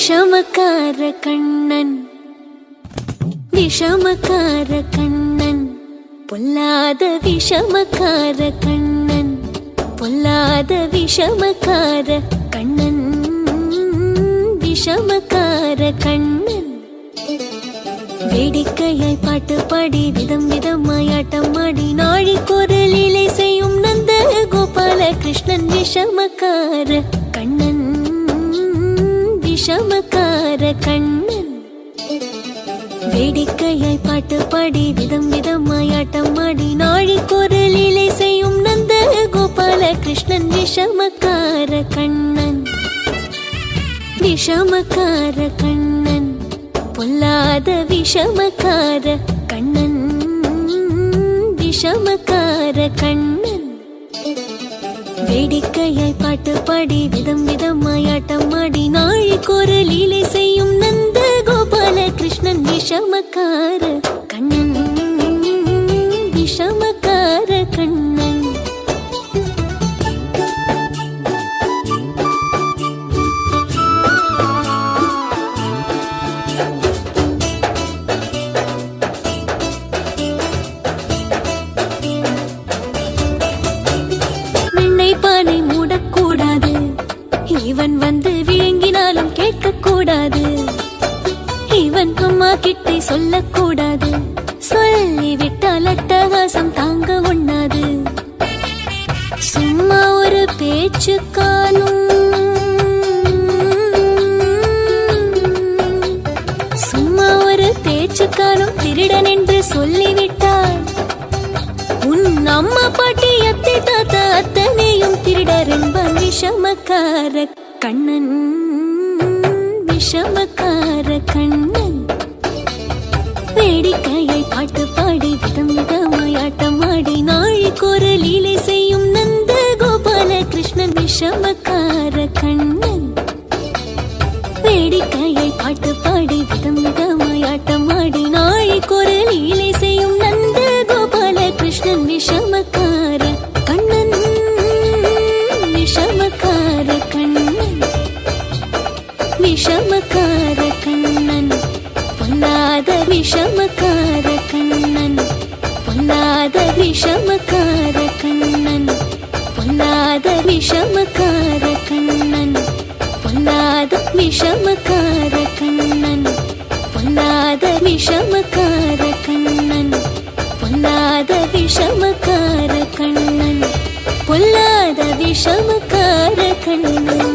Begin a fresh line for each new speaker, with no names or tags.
விஷமக்கார கண்ணன் விஷமக்கார கண்ணன் பொல்லாத விஷமக்கார கண்ணன் பொல்லாத விஷமக்கார கண்ணன் விஷமக்கார கண்ணன் வேடிக்கையாய் பாட்டு பாடி விதம் விதமாய் ஆட்டம் ஆடி நாழிக்கொரு லீலை செய்யும் நந்த கோபால கிருஷ்ணன் விஷமக்கார கண்ணன் விஷமக்கார கண்ணன் வேடிக்கையாய் பாட்டு பாடி விதம் விதமாய் ஆட்டம் ஆடி நாழிக்கொரு லீலை செய்யும் நந்த கோபால கிருஷ்ணன் விஷமக்கார கண்ணன் விஷமக்கார கண்ணன் பொல்லாத விஷமக்கார கண்ணன் விஷமக்கார கண்ணன் வேடிக்கையாய் பாட்டு பாடி விதம் விதமாய் ஆட்டம் ஆடி நாழிக்கொரு லீலை செய்யும் நந்த கோபால கிருஷ்ணன் விஷமக்கார கண்ணன் விஷமக்கார கண்ணன் பானை மூடக்கூடாது இவன் வந்து விழுங்கினாலும் கேட்கக்கூடாது இவன் அம்மா கிட்டே சொல்லக்கூடாது சொல்லிவிட்டால் அட்டகாசம் தாங்க ஒண்ணாது சும்மா ஒரு பேச்சு காணும் சும்மா ஒரு பேச்சு காணும் திருடன் என்று சொல்லிவிட்டார் உன் அம்மா பாட்டி அத்தை தாத்தா அத்தனையும் திருடர் என்பான் விஷமக்கார கண்ணன் விஷமக்கார கண்ணன் வேடிக்கையை பாட்டு பாடி விதம் விதமாய் ஆட்டம் ஆடி நாழிக்கொரு லீலை செய்யும் நந்த கோபால கிருஷ்ணன் விஷமக்கார கண்ணன் வேடிக்கையை பாட்டு பாடி விதம் விதமாய் ஆட்டம் ஆடி நாழிக்கொரு லீலை செய்யும் நந்த கோபால கிருஷ்ணன் விஷமக்கார கண்ணன் விஷமக்கார கண்ணன் விஷமக்கார கண்ணன் பொல்லாத விஷமக்கார கண்ணன் பொல்லாத விஷமக்கார கண்ணன் பொல்லாத விஷமக்கார கண்ணன் பொல்லாத விஷமக்கார கண்ணன் பொல்லாத விஷமக்கார கண்ணன் பொல்லாத விஷமக்கார கண்ணன் பொல்லாத விஷமக்கார கண்ணன்